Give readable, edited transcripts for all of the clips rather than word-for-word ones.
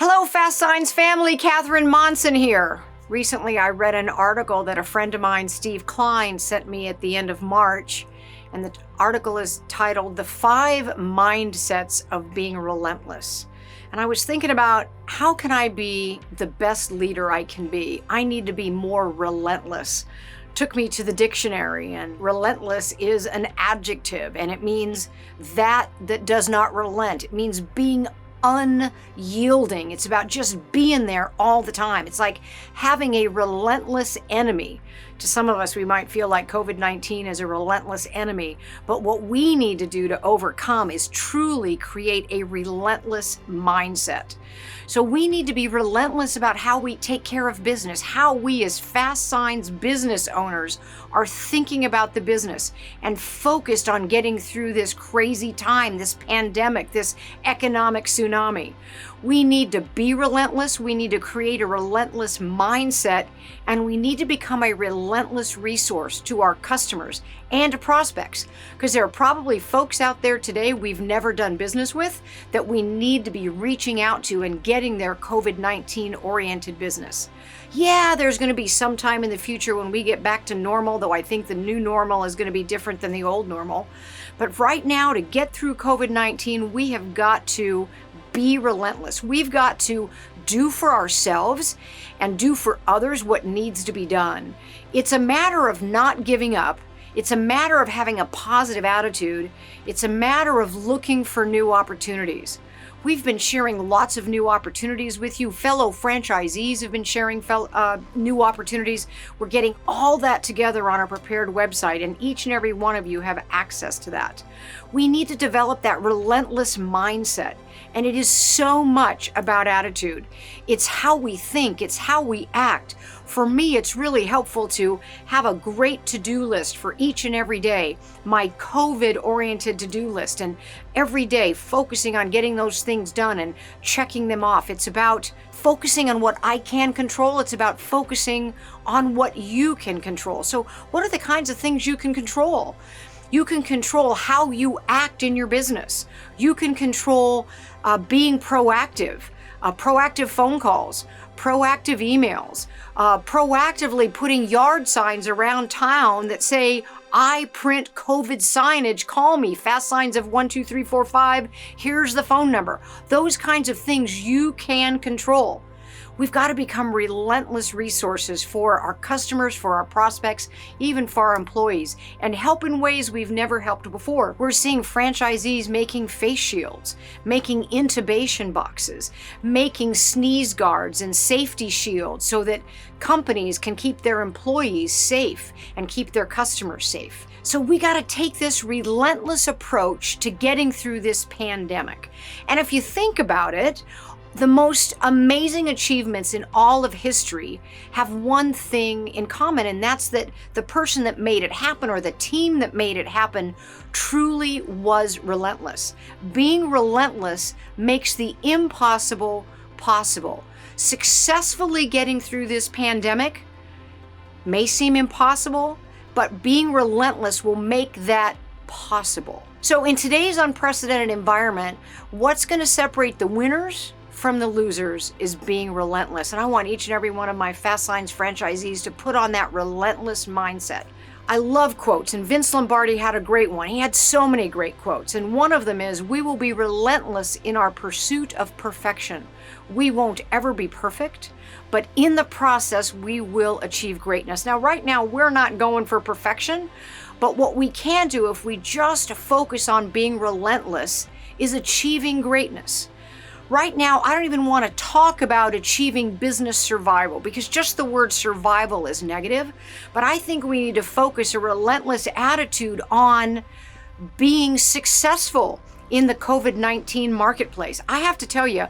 Hello, Fast Signs family, Catherine Monson here. Recently, I read an article that a friend of mine, Steve Klein, sent me at the end of March, and the article is titled "The 5 Mindsets of Being Relentless." And I was thinking about, how can I be the best leader I can be? I need to be more relentless. Took me to the dictionary, and relentless is an adjective, and it means that does not relent. It means being unyielding. It's about just being there all the time. It's like having a relentless enemy. To some of us, we might feel like COVID-19 is a relentless enemy, but what we need to do to overcome is truly create a relentless mindset. So we need to be relentless about how we take care of business, how we as Fast Signs business owners are thinking about the business and focused on getting through this crazy time, this pandemic, this economic tsunami. We need to be relentless, we need to create a relentless mindset, and we need to become a relentless resource to our customers and to prospects, because there are probably folks out there today we've never done business with that we need to be reaching out to and getting their COVID-19 oriented business. Yeah, there's going to be some time in the future when we get back to normal, though I think the new normal is going to be different than the old normal. But right now, to get through COVID-19, we have got to be relentless. We've got to do for ourselves and do for others what needs to be done. It's a matter of not giving up. It's a matter of having a positive attitude. It's a matter of looking for new opportunities. We've been sharing lots of new opportunities with you. Fellow franchisees have been sharing new opportunities. We're getting all that together on our prepared website, and each and every one of you have access to that. We need to develop that relentless mindset, and it is so much about attitude. It's how we think, it's how we act. For me, it's really helpful to have a great to-do list for each and every day, my COVID-oriented to-do list, and every day focusing on getting those things done and checking them off. It's about focusing on what I can control. It's about focusing on what you can control. So what are the kinds of things you can control? You can control how you act in your business. You can control being proactive, proactive phone calls, proactive emails, proactively putting yard signs around town that say, "I print COVID signage, call me, Fast Signs of 1, 2, 3, 4, 5, here's the phone number." Those kinds of things you can control. We've got to become relentless resources for our customers, for our prospects, even for our employees, and help in ways we've never helped before. We're seeing franchisees making face shields, making intubation boxes, making sneeze guards and safety shields so that companies can keep their employees safe and keep their customers safe. So we got to take this relentless approach to getting through this pandemic. And if you think about it, the most amazing achievements in all of history have one thing in common, and that's that the person that made it happen, or the team that made it happen, truly was relentless. Being relentless makes the impossible possible. Successfully getting through this pandemic may seem impossible, but being relentless will make that possible. So in today's unprecedented environment, what's going to separate the winners from the losers is being relentless. And I want each and every one of my Fast Signs franchisees to put on that relentless mindset. I love quotes, and Vince Lombardi had a great one. He had so many great quotes, and one of them is, "We will be relentless in our pursuit of perfection. We won't ever be perfect, but in the process, we will achieve greatness." Now, right now, we're not going for perfection, but what we can do if we just focus on being relentless is achieving greatness. Right now, I don't even want to talk about achieving business survival, because just the word survival is negative, but I think we need to focus a relentless attitude on being successful in the COVID-19 marketplace. I have to tell you,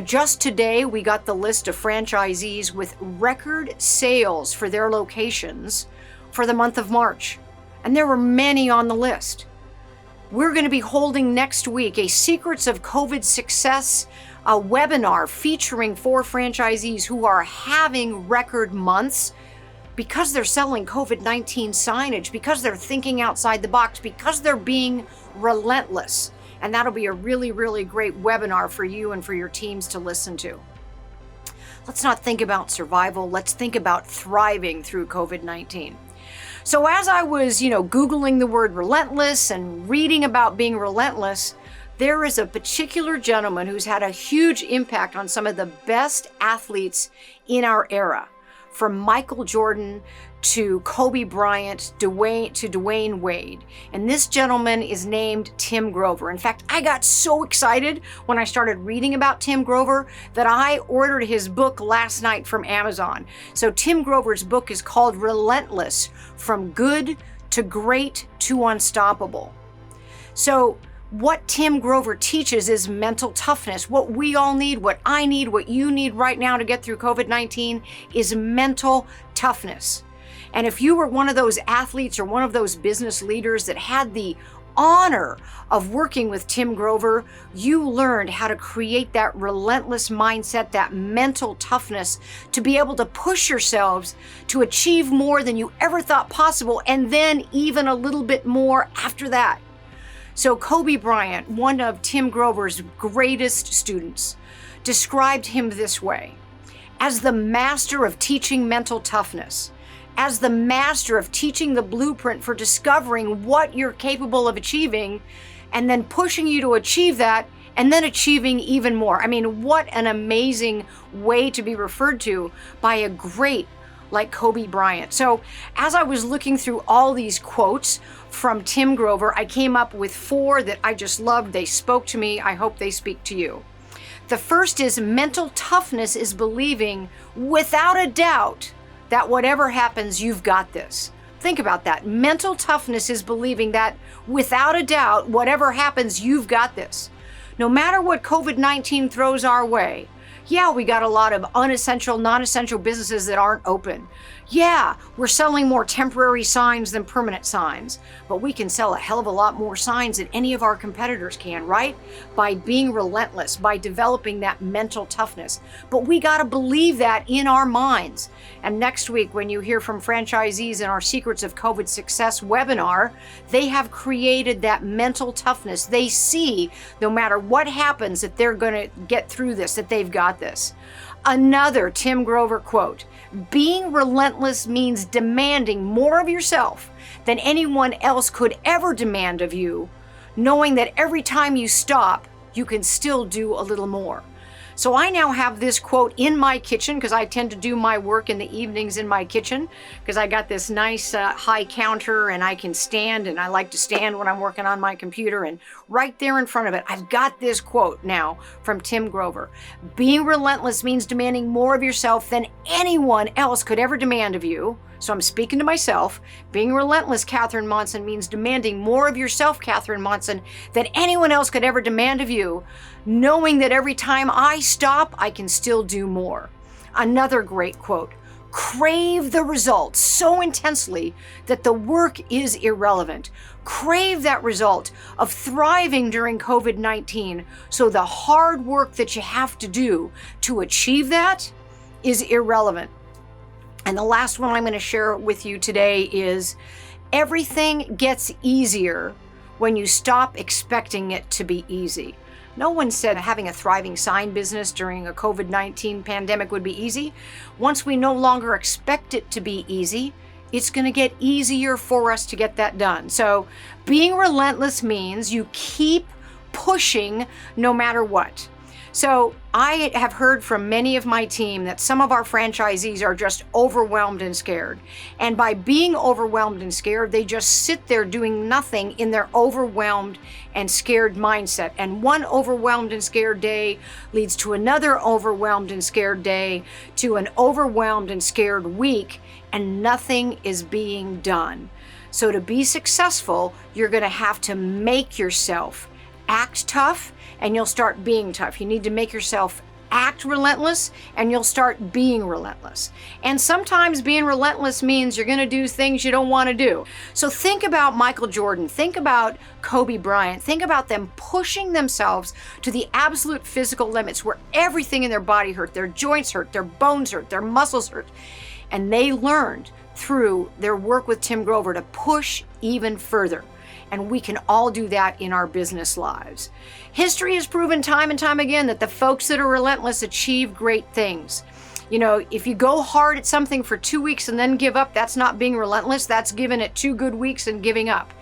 just today we got the list of franchisees with record sales for their locations for the month of March, and there were many on the list. We're going to be holding next week a Secrets of COVID Success webinar featuring 4 franchisees who are having record months because they're selling COVID-19 signage, because they're thinking outside the box, because they're being relentless. And that'll be a really, really great webinar for you and for your teams to listen to. Let's not think about survival. Let's think about thriving through COVID-19. So as I was, Googling the word relentless and reading about being relentless, there is a particular gentleman who's had a huge impact on some of the best athletes in our era, from Michael Jordan to Kobe Bryant to Dwayne Wade. And this gentleman is named Tim Grover. In fact, I got so excited when I started reading about Tim Grover that I ordered his book last night from Amazon. So Tim Grover's book is called Relentless, From Good to Great to Unstoppable. So what Tim Grover teaches is mental toughness. What we all need, what I need, what you need right now to get through COVID-19 is mental toughness. And if you were one of those athletes or one of those business leaders that had the honor of working with Tim Grover, you learned how to create that relentless mindset, that mental toughness to be able to push yourselves to achieve more than you ever thought possible, and then even a little bit more after that. So Kobe Bryant, one of Tim Grover's greatest students, described him this way: as the master of teaching mental toughness, as the master of teaching the blueprint for discovering what you're capable of achieving and then pushing you to achieve that and then achieving even more. I mean, what an amazing way to be referred to by a great like Kobe Bryant. So as I was looking through all these quotes from Tim Grover, I came up with 4 that I just loved. They spoke to me. I hope they speak to you. The first is mental toughness is believing without a doubt that whatever happens, you've got this. Think about that. Mental toughness is believing that without a doubt, whatever happens, you've got this. No matter what COVID-19 throws our way, yeah, we got a lot of unessential, non-essential businesses that aren't open. Yeah, we're selling more temporary signs than permanent signs, but we can sell a hell of a lot more signs than any of our competitors can, right? By being relentless, by developing that mental toughness. But we got to believe that in our minds. And next week, when you hear from franchisees in our Secrets of COVID Success webinar, they have created that mental toughness. They see no matter what happens that they're going to get through this, that they've got this. Another Tim Grover quote: being relentless means demanding more of yourself than anyone else could ever demand of you, knowing that every time you stop, you can still do a little more. So I now have this quote in my kitchen, because I tend to do my work in the evenings in my kitchen, because I got this nice high counter and I can stand, and I like to stand when I'm working on my computer, and right there in front of it, I've got this quote now from Tim Grover. Being relentless means demanding more of yourself than anyone else could ever demand of you. So I'm speaking to myself. Being relentless, Catherine Monson, means demanding more of yourself, Catherine Monson, than anyone else could ever demand of you, knowing that every time I stop, I can still do more. Another great quote: crave the result so intensely that the work is irrelevant. Crave that result of thriving during COVID-19, so the hard work that you have to do to achieve that is irrelevant. And the last one I'm going to share with you today is: everything gets easier when you stop expecting it to be easy. No one said having a thriving sign business during a COVID-19 pandemic would be easy. Once we no longer expect it to be easy, it's going to get easier for us to get that done. So being relentless means you keep pushing no matter what. So I have heard from many of my team that some of our franchisees are just overwhelmed and scared. And by being overwhelmed and scared, they just sit there doing nothing in their overwhelmed and scared mindset. And one overwhelmed and scared day leads to another overwhelmed and scared day, to an overwhelmed and scared week, and nothing is being done. So to be successful, you're going to have to make yourself act tough, and you'll start being tough. You need to make yourself act relentless, and you'll start being relentless. And sometimes being relentless means you're going to do things you don't want to do. So think about Michael Jordan. Think about Kobe Bryant. Think about them pushing themselves to the absolute physical limits where everything in their body hurt, their joints hurt, their bones hurt, their muscles hurt. And they learned through their work with Tim Grover to push even further. And we can all do that in our business lives. History has proven time and time again that the folks that are relentless achieve great things. You know, if you go hard at something for 2 weeks and then give up, that's not being relentless. That's giving it 2 good weeks and giving up.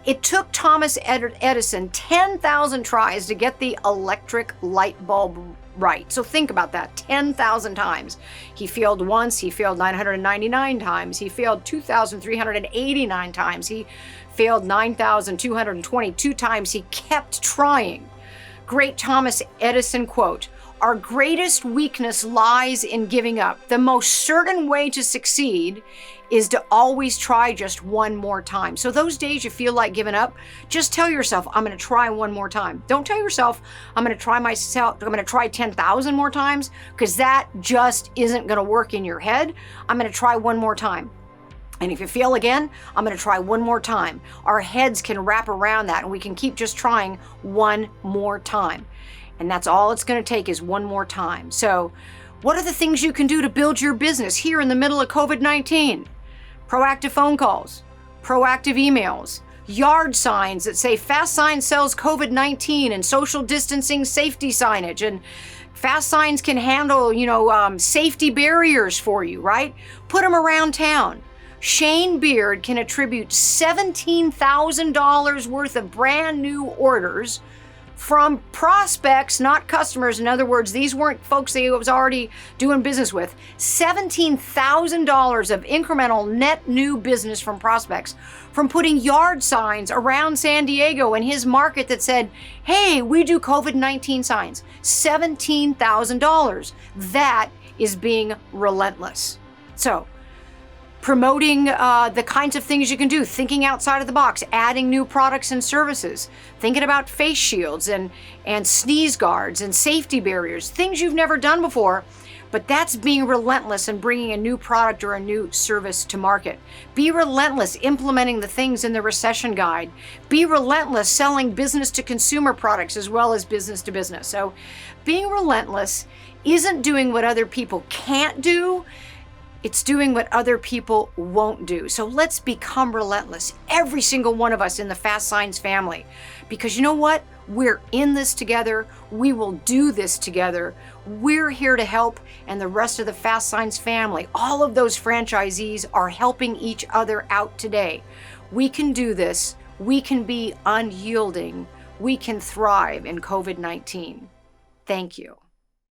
It took Thomas Edison 10,000 tries to get the electric light bulb right. So think about that, 10,000 times. He failed once, he failed 999 times, he failed 2,389 times, he failed 9,222 times. He kept trying. Great Thomas Edison quote, "Our greatest weakness lies in giving up. The most certain way to succeed is to always try just one more time." So those days you feel like giving up, just tell yourself, I'm going to try one more time. Don't tell yourself, I'm going to try 10,000 more times, because that just isn't going to work in your head. I'm going to try one more time. And if you fail again, I'm going to try one more time. Our heads can wrap around that, and we can keep just trying one more time. And that's all it's going to take, is one more time. So what are the things you can do to build your business here in the middle of COVID-19? Proactive phone calls, proactive emails, yard signs that say Fast Signs sells COVID-19, and social distancing safety signage. And Fast Signs can handle, safety barriers for you, right? Put them around town. Shane Beard can attribute $17,000 worth of brand new orders from prospects, not customers. In other words, these weren't folks that he was already doing business with. $17,000 of incremental net new business from prospects from putting yard signs around San Diego in his market that said, "Hey, we do COVID-19 signs." $17,000. That is being relentless. So, promoting the kinds of things you can do, thinking outside of the box, adding new products and services, thinking about face shields and sneeze guards and safety barriers, things you've never done before, but that's being relentless and bringing a new product or a new service to market. Be relentless implementing the things in the recession guide. Be relentless selling business to consumer products as well as business to business. So being relentless isn't doing what other people can't do. It's doing what other people won't do. So let's become relentless, every single one of us in the Fast Signs family. Because you know what? We're in this together. We will do this together. We're here to help, and the rest of the Fast Signs family, all of those franchisees, are helping each other out today. We can do this. We can be unyielding. We can thrive in COVID-19. Thank you.